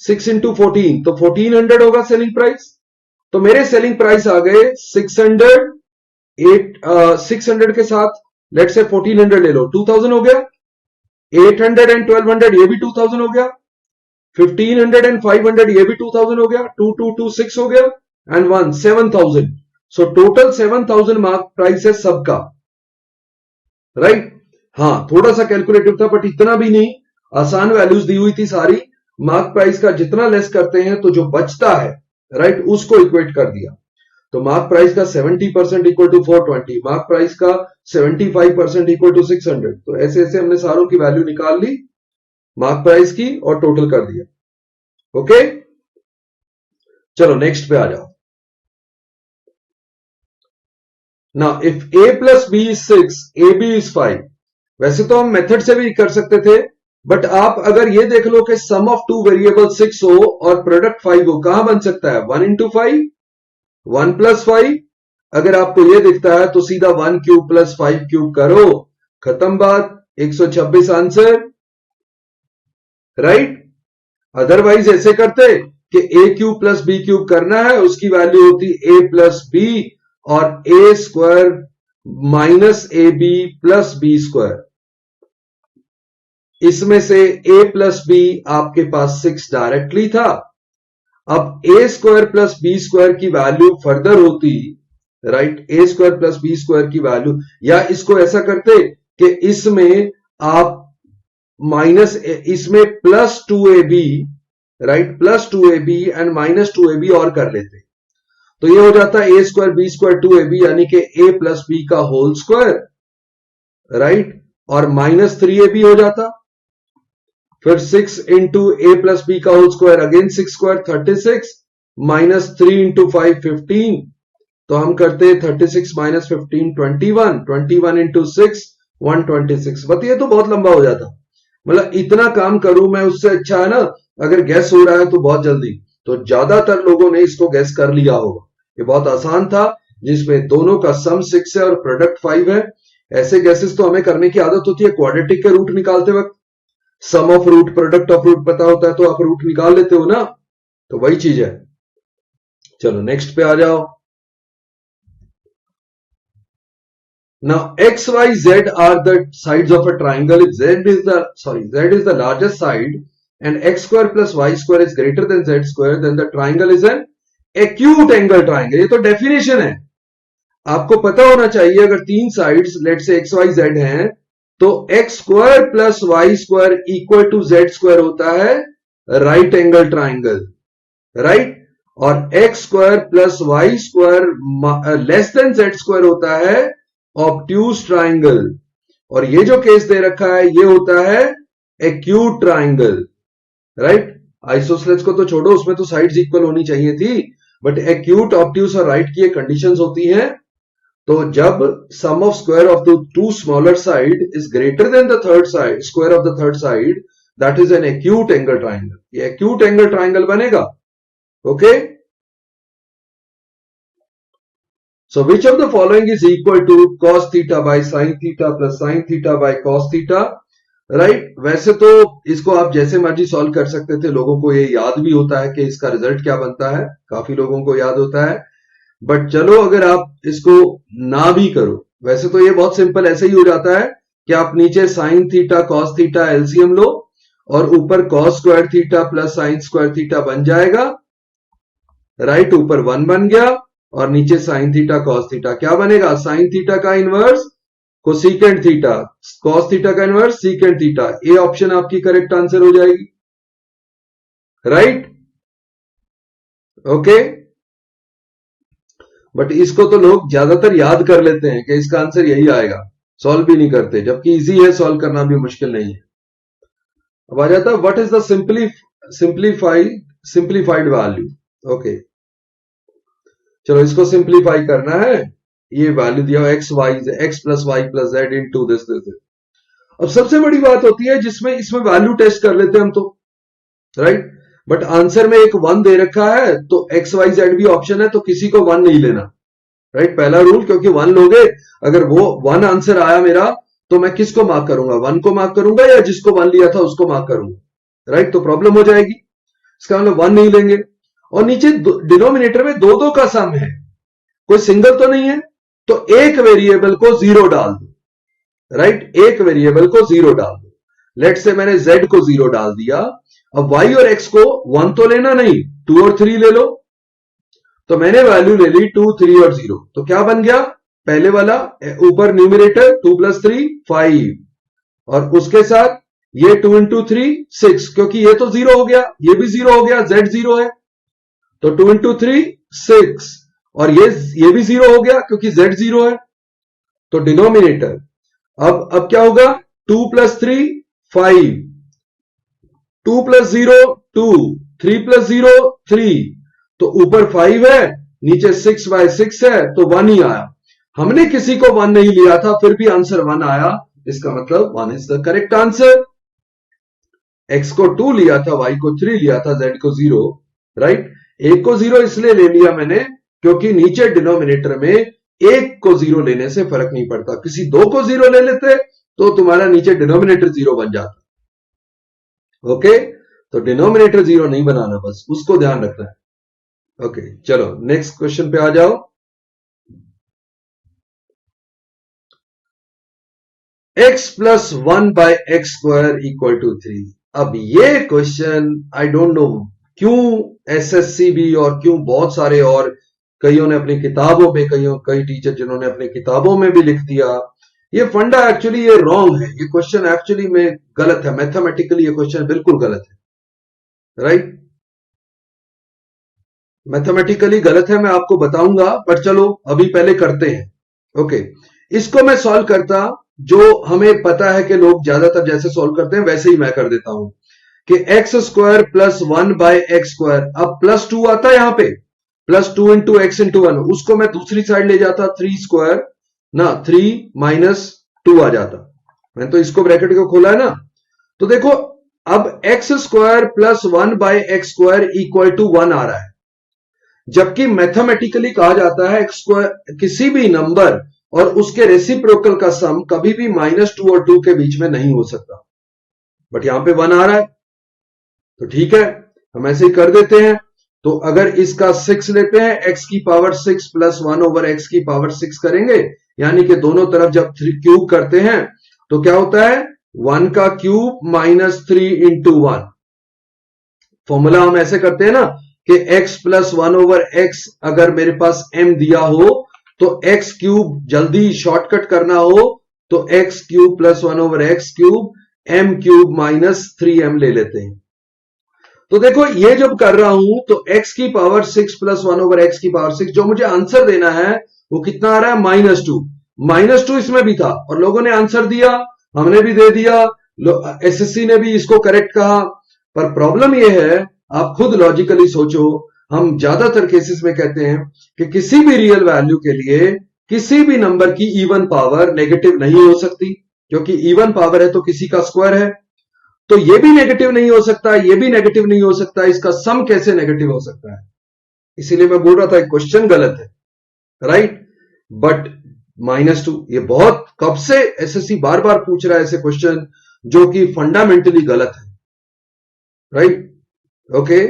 6 इंटू 14 तो 1400 होगा सेलिंग प्राइस। तो मेरे सेलिंग प्राइस आ गए 600, 600 के साथ लेट से 1400 ले लो, 2000 हो गया। 800 एंड 1200 ये भी 2000 हो गया। 1500 एंड 500 ये भी 2000 हो गया। 2226 हो गया and 1 7000, so total 7000 mark price है सबका, राइट। हाँ, थोड़ा सा कैलकुलेटिव था बट इतना भी नहीं, आसान वैल्यूज दी हुई थी सारी। मार्क प्राइस का जितना लेस करते हैं तो जो बचता है, राइट, उसको इक्वेट कर दिया। तो मार्क प्राइस का 70% इक्वल टू 420, मार्क प्राइस का 75% इक्वल टू 600। तो ऐसे ऐसे हमने सारों की वैल्यू निकाल ली मार्क प्राइस की और टोटल कर दिया। ओके, चलो नेक्स्ट पे आ जाओ। Now if a plus B is 6, A B is 5, वैसे तो हम मेथड से भी कर सकते थे, बट आप अगर ये देख लो कि सम ऑफ टू वेरिएबल 6 हो और प्रोडक्ट 5 हो, कहां बन सकता है, 1 इंटू 5, 1 प्लस 5। अगर आपको ये दिखता है तो सीधा 1 क्यूब प्लस 5 क्यूब करो, खत्म बात, 126 आंसर, राइट। अदरवाइज ऐसे करते कि A cube plus B cube करना है, उसकी वैल्यू होती ए प्लस बी और A square minus A B plus B square. इसमें से a प्लस बी आपके पास 6 डायरेक्टली था। अब ए स्क्वायर प्लस बी स्क्वायर की वैल्यू फर्दर होती, राइट, ए स्क्वायर प्लस बी स्क्वायर की वैल्यू, या इसको ऐसा करते कि इसमें आप माइनस, इसमें plus 2ab, right, plus 2ab and minus 2ab और कर लेते, तो ये हो जाता है ए स्क्वायर बी स्क्वायर 2ab, यानी कि ए प्लस बी का होल स्क्वायर, राइट, और माइनस 3ab हो जाता। फिर 6 इंटू ए प्लस बी का whole square, again 6 square 36, minus 3 into 5 15, तो हम करते हैं 36 माइनस 15 21, 21 इंटू 6 126। बट ये तो बहुत लंबा हो जाता, मतलब इतना काम करूं मैं, उससे अच्छा है ना अगर गैस हो रहा है तो बहुत जल्दी। तो ज्यादातर लोगों ने इसको गैस कर लिया होगा, ये बहुत आसान था, जिसमें दोनों का सम 6 है और प्रोडक्ट 5 है। ऐसे गैसेस तो हमें करने की आदत होती है क्वाड्रेटिक के रूट निकालते वक्त, sum of root product of root पता होता है तो आप रूट निकाल लेते हो ना, तो वही चीज है। चलो नेक्स्ट पे आ जाओ। Now x, y, z are the sides of a triangle. If z is the largest side and x square plus y square is greater than z square, then the triangle is an acute angle triangle. ये तो definition है, आपको पता होना चाहिए। अगर तीन sides let's say x, y, z हैं, तो x square plus Y square equal to z square होता है राइट एंगल ट्राइंगल, राइट। और X square plus Y square less than Z square होता है ऑब्ट्यूज ट्राइंगल, और ये जो केस दे रखा है ये होता है एक्यूट ट्राइंगल, राइट। आइसोसेलेस को तो छोड़ो, उसमें तो साइड्स इक्वल होनी चाहिए थी, बट एक्यूट, ऑब्ट्यूज और राइट की कंडीशंस होती हैं। तो जब sum of square of the two smaller side is greater than the third side, square of the third side, that is an acute angle triangle. ये एक्यूट एंगल ट्राइंगल बनेगा। Okay, so which of the following is equal to cos theta by sin theta plus sin theta by cos theta, right. वैसे तो इसको आप जैसे मर्जी solve कर सकते थे, लोगों को ये याद भी होता है कि इसका रिजल्ट क्या बनता है, काफी लोगों को याद होता है। बट चलो अगर आप इसको ना भी करो, वैसे तो ये बहुत सिंपल ऐसे ही हो जाता है कि आप नीचे sine theta cos theta LCM लो और ऊपर cos square theta plus sine square theta बन जाएगा, राइट। ऊपर 1 बन गया और नीचे साइन थीटा कॉस थीटा क्या बनेगा, साइन थीटा का inverse cosecant theta, cos theta का inverse secant theta. A option आपकी करेक्ट आंसर हो जाएगी, राइट। ओके, बट इसको तो लोग ज्यादातर याद कर लेते हैं कि इसका आंसर यही आएगा, सॉल्व भी नहीं करते, जबकि इजी है, सॉल्व करना भी मुश्किल नहीं है। अब आ जाता है what is the simplified value. Okay, चलो इसको सिंप्लीफाई करना है। ये वैल्यू दिया X plus Y plus Z into this. अब सबसे बड़ी बात होती है जिसमें इसमें वैल्यू टेस्ट कर लेते हैं हम तो, राइट। बट आंसर में एक 1 दे रखा है, तो एक्स वाई जेड भी ऑप्शन है, तो किसी को 1 नहीं लेना, राइट। पहला रूल, क्योंकि 1 लोगे, अगर वो 1 आंसर आया मेरा, तो मैं किसको मार्क करूंगा, 1 को मार्क करूंगा या जिसको 1 लिया था उसको मार्क करूंगा, राइट। तो प्रॉब्लम हो जाएगी, इसका मतलब 1 नहीं लेंगे। और नीचे डिनोमिनेटर में 2 का सम है, कोई सिंगल तो नहीं है, तो एक वेरिएबल को 0 डाल दो, राइट। एक वेरिएबल को 0 डाल दो। लेट से मैंने z को 0 डाल दिया, अब y और x को 1 तो लेना नहीं, 2 और 3 ले लो। तो मैंने वैल्यू ले ली 2, 3 और 0, तो क्या बन गया, पहले वाला ऊपर न्यूमरेटर 2 + 3 5, और उसके साथ ये 2 × 3 6, क्योंकि ये तो 0 हो गया, ये भी 0 हो गया, z 0 है, तो 2 × 3 6, और ये भी 0 हो गया क्योंकि z 0 है, तो डिनोमिनेटर अब क्या होगा, 2 + 3 5, 2 + 0 2, 3 + 0 3, तो ऊपर 5 है, नीचे 6/6 है, तो 1 ही आया। हमने किसी को 1 नहीं लिया था, फिर भी आंसर 1 आया, इसका मतलब 1 is the correct answer. x को 2 लिया था, y को 3 लिया था, z को 0, राइट। एक को 0 इसलिए ले लिया मैंने क्योंकि नीचे डिनोमिनेटर में एक को 0 लेने से फर्क नहीं पड़ता, किसी 2 को 0 ले लेते तो तुम्हारा नीचे डिनोमिनेटर 0 बन जाता। ओके, तो डिनोमिनेटर 0 नहीं बनाना, बस उसको ध्यान रखना है। ओके, चलो नेक्स्ट क्वेश्चन पे आ जाओ। x + 1/x² = 3। अब ये क्वेश्चन आई डोंट नो क्यों एसएससी भी और क्यों बहुत सारे और कईयों ने अपनी किताबों में, कई टीचर जिन्होंने अपनी किताबों में भी लिख दिया, ये फंडा एक्चुअली ये रॉन्ग है, ये क्वेश्चन एक्चुअली में गलत है, मैथमेटिकली ये क्वेश्चन बिल्कुल गलत है, राइट। मैथमेटिकली गलत है, मैं आपको बताऊंगा, पर चलो अभी पहले करते हैं। ओके, इसको मैं सॉल्व करता, जो हमें पता है कि लोग ज्यादातर जैसे सॉल्व करते हैं वैसे ही मैं कर देता हूं कि x² + 1/x², अब +2 आता है यहां पे, +2 × x × 1, उसको मैं दूसरी साइड ले जाता 3² ना, 3 - 2 आ जाता, मैंने तो इसको ब्रैकेट को खोला है ना। तो देखो अब x² + 1/x² = 1 आ रहा है, जबकि मैथमेटिकली कहा जाता है x² किसी भी नंबर और उसके रेसिप्रोकल का सम कभी भी -2 और 2 के बीच में नहीं हो सकता, बट यहां पे 1 आ रहा है, तो ठीक है, हम ऐसे ही कर देते हैं। तो अगर इसका 6 लेते हैं, x⁻6 + 1/x⁻6 करेंगे, यानी कि दोनों तरफ जब क्यूब करते हैं तो क्या होता है, 1 का क्यूब -3 × 1। फॉर्मूला हम ऐसे करते हैं ना कि x + 1/x, अगर मेरे पास m दिया हो तो x³ जल्दी शॉर्टकट करना हो तो x³ + 1/x³ m³ - 3m ले लेते हैं। तो देखो ये जब कर रहा हूं तो x की पावर 6 प्लस 1 ओवर x की पावर 6, जो मुझे आंसर देना है वो कितना आ रहा है, -2। -2 इसमें भी था और लोगों ने आंसर दिया, हमने भी दे दिया, एसएससी ने भी इसको करेक्ट कहा। पर प्रॉब्लम ये है, आप खुद लॉजिकली सोचो, हम ज्यादातर केसेस में कहते हैं कि किसी भी रियल वैल्यू के लिए किसी भी नंबर की इवन पावर नेगेटिव नहीं हो सकती, क्योंकि इवन पावर है तो किसी का स्क्वायर है। तो ये भी नेगेटिव नहीं हो सकता, ये भी नेगेटिव नहीं हो सकता, इसका सम कैसे नेगेटिव हो सकता है? इसीलिए मैं बोल रहा था क्वेश्चन गलत है, राइट। बट -2 ये बहुत कब से एसएससी बार बार पूछ रहा है ऐसे क्वेश्चन जो कि फंडामेंटली गलत है, राइट। ओके,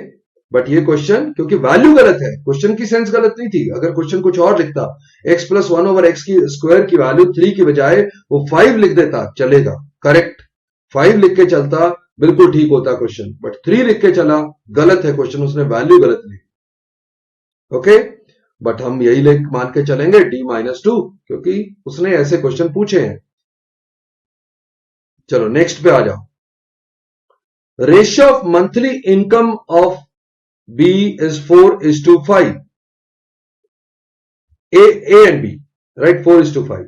बट ये क्वेश्चन क्योंकि वैल्यू गलत है, क्वेश्चन की सेंस गलत नहीं थी। अगर क्वेश्चन कुछ और लिखता, x प्लस 1 ओवर x की स्क्वायर की वैल्यू 3 की बजाय वो 5 लिख देता, चलेगा, करेक्ट। 5 लिख के चलता, बिल्कुल ठीक होता क्वेश्चन, बट 3 लिख के चला, गलत है क्वेश्चन, उसने वैल्यू गलत ली। ओके, बट हम यही लिख मान के चलेंगे D-2, क्योंकि उसने ऐसे क्वेश्चन पूछे हैं। चलो नेक्स्ट पे आ जाओ। Ratio of monthly income of B is 4:5. A and B, right? 4:5.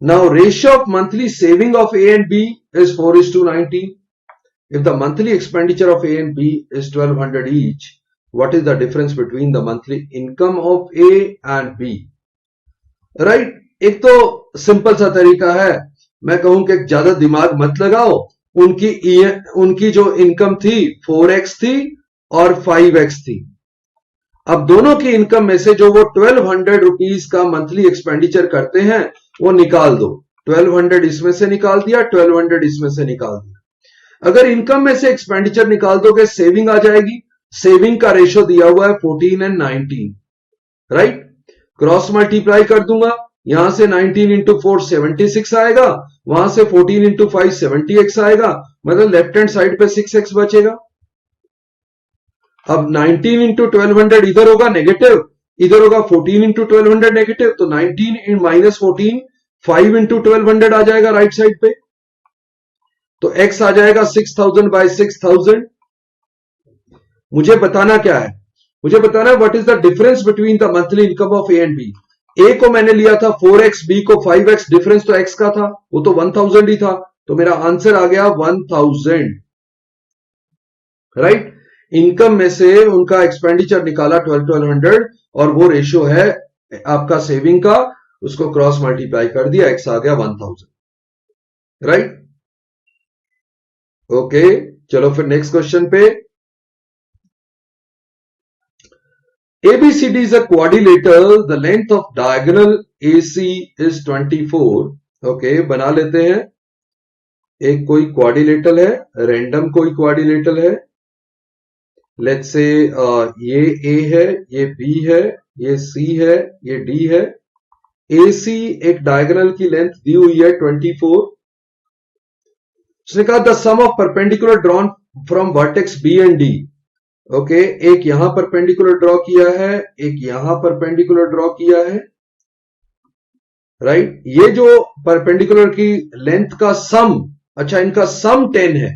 Now ratio of monthly saving of A and B is 4:90. If the monthly expenditure of A and B is 1200 each, what is the difference between the monthly income of A and B? Right? एक तो simple सा तरीका है, मैं कहूं कि ज्यादा दिमाग मत लगाओ। उनकी जो इनकम थी 4x थी और 5x थी। अब दोनों की इनकम में से जो वो 1200 रुपीज का मंथली एक्सपेंडिचर करते हैं वो निकाल दो। 1200 इसमें से निकाल दिया, 1200 इसमें से निकाल दिया। अगर इनकम में से एक्सपेंडिचर निकाल दोगे सेविंग आ जाएगी। सेविंग का रेशो दिया हुआ है 14 and 19, राइट। क्रॉस मल्टीप्लाई कर दूंगा, यहां से 19 इंटू 4 76 आएगा, वहां से 14 इंटू 5 70x आएगा, मतलब लेफ्ट हैंड साइड पे 6x बचेगा। अब 19 इंटू 1200 इधर होगा नेगेटिव, इधर होगा 14 इंटू 1200 नेगेटिव, तो 19 माइनस 14 5 इंटू 1200 आ जाएगा राइट साइड पे। तो x आ जाएगा 6000 बाय 6000। मुझे बताना क्या है, मुझे बताना है what is the difference between the monthly income of A and B. A को मैंने लिया था 4x, बी को 5x, डिफरेंस तो x का था, वो तो 1000 ही था, तो मेरा आंसर आ गया 1000, राइट। इनकम में से उनका एक्सपेंडिचर निकाला 1200 और वो रेशियो है आपका सेविंग का, उसको क्रॉस मल्टीप्लाई कर दिया, x आ गया 1000, राइट। ओके, चलो फिर नेक्स्ट क्वेश्चन पे। ABCD is a quadrilateral. The length of diagonal AC is 24. Okay, बना लेते हैं। एक कोई क्वाड्रिलेटरल है, रैंडम कोई क्वाड्रिलेटरल है। लेट्स से ये A है, ये B है, ये C है, ये D है। AC एक डायगोनल की लेंथ दी हुई है 24। उसने कहा the sum of perpendicular drawn from vertex B and D। Okay, एक यहां परपेंडिकुलर ड्रॉ किया है, एक यहां परपेंडिकुलर ड्रॉ किया है, राइट। ये जो परपेंडिकुलर की लेंथ का सम, अच्छा इनका सम 10 है,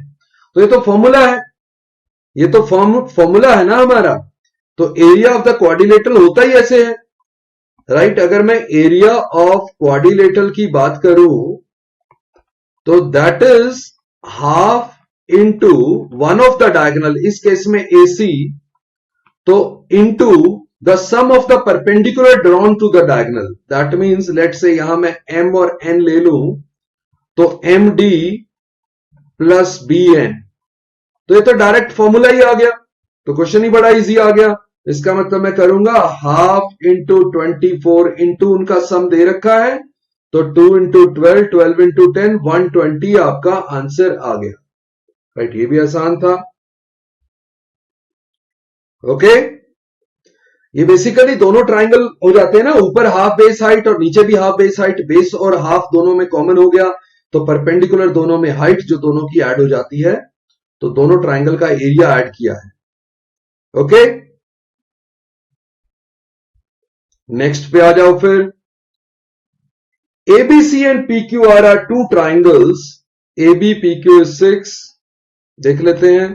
तो ये तो फॉर्मूला है, ये तो फॉर्मूला है ना हमारा। तो एरिया ऑफ द क्वाड्रिलेटरल होता ही ऐसे है, राइट। अगर मैं एरिया ऑफ क्वाड्रिलेटरल की बात करूं तो that is half into one of the diagonal, इस केस में AC, तो into the sum of the perpendicular drawn to the diagonal. That means let's say यहां मैं M और N ले लूं तो MD प्लस BN, तो ये तो डायरेक्ट फॉर्मूला ही आ गया, तो क्वेश्चन ही बड़ा इजी आ गया। इसका मतलब मैं करूंगा हाफ इंटू 24 इंटू उनका सम दे रखा है, तो 2 इंटू 12, 12 इंटू 10, 120 आपका आंसर आ गया, राइट। ये भी आसान था। ओके, ये बेसिकली दोनों ट्राइंगल हो जाते हैं ना, ऊपर हाफ बेस हाइट और नीचे भी हाफ बेस हाइट, बेस और हाफ दोनों में कॉमन हो गया, तो परपेंडिकुलर दोनों में हाइट जो दोनों की ऐड हो जाती है, तो दोनों ट्राइंगल का एरिया ऐड किया है। ओके, नेक्स्ट पे आ जाओ फिर। ABC and PQR are two triangles, AB PQ is 6, देख लेते हैं।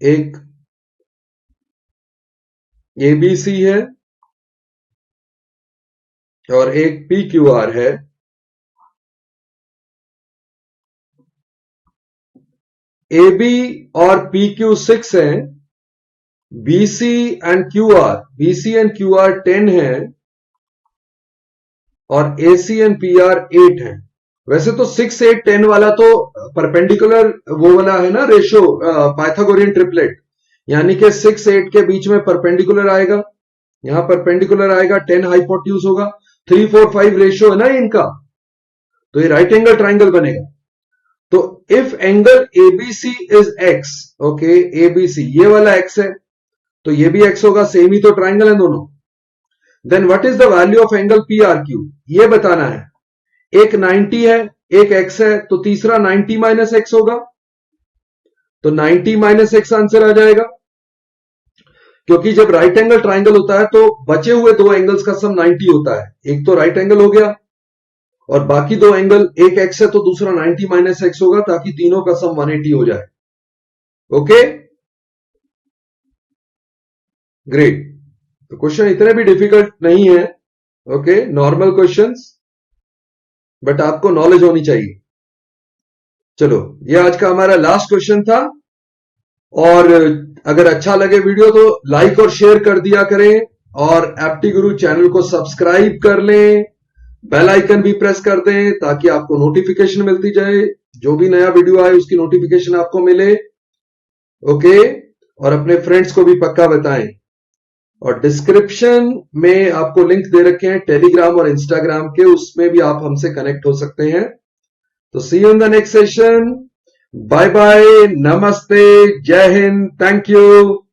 एक ABC है और एक PQR है। AB और PQ 6 है, BC एंड QR 10 है और AC एंड PR 8 है। वैसे तो 6, 8, 10 वाला तो परपेंडिकुलर वो वाला है ना रेशो, पाइथागोरियन ट्रिपलेट, यानी कि 6, 8 के बीच में परपेंडिकुलर आएगा, यहां परपेंडिकुलर आएगा, 10 हाइपोट्यूज होगा, 3, 4, 5 रेशियो है ना इनका, तो ये राइट एंगल ट्राइंगल बनेगा। तो if angle ABC is x, okay, ABC ये वाला x है तो ये भी x होगा, सेम ही तो ट्राइंगल है दोनों। Then what is the value of angle PRQ, ये बताना है। एक 90 है, एक x है, तो तीसरा 90 माइनस x होगा, तो 90 माइनस x आंसर आ जाएगा, क्योंकि जब राइट एंगल ट्राइंगल होता है तो बचे हुए दो एंगल्स का सम 90 होता है। एक तो राइट एंगल हो गया और बाकी दो एंगल, एक x है तो दूसरा 90 माइनस x होगा, ताकि तीनों का सम 180 हो जाए। Okay, great. तो क्वेश्चन इतने भी डिफिकल्ट नहीं है, ओके, नॉर्मल क्वेश्चंस, बट आपको नॉलेज होनी चाहिए। चलो, ये आज का हमारा लास्ट क्वेश्चन था, और अगर अच्छा लगे वीडियो तो लाइक और शेयर कर दिया करें, और एप्टी गुरु चैनल को सब्सक्राइब कर लें, बेल आइकन भी प्रेस कर दें ताकि आपको नोटिफिकेशन मिलती जाए, जो भी नया वीडियो आए उसकी नोटिफिकेशन आपको मिले। ओके, और अपने फ्रेंड्स को भी पक्का बताएं। और डिस्क्रिप्शन में आपको लिंक दे रखे हैं टेलीग्राम और इंस्टाग्राम के, उसमें भी आप हमसे कनेक्ट हो सकते हैं। तो see you in the next session, bye bye, नमस्ते, जय हिंद, थैंक यू।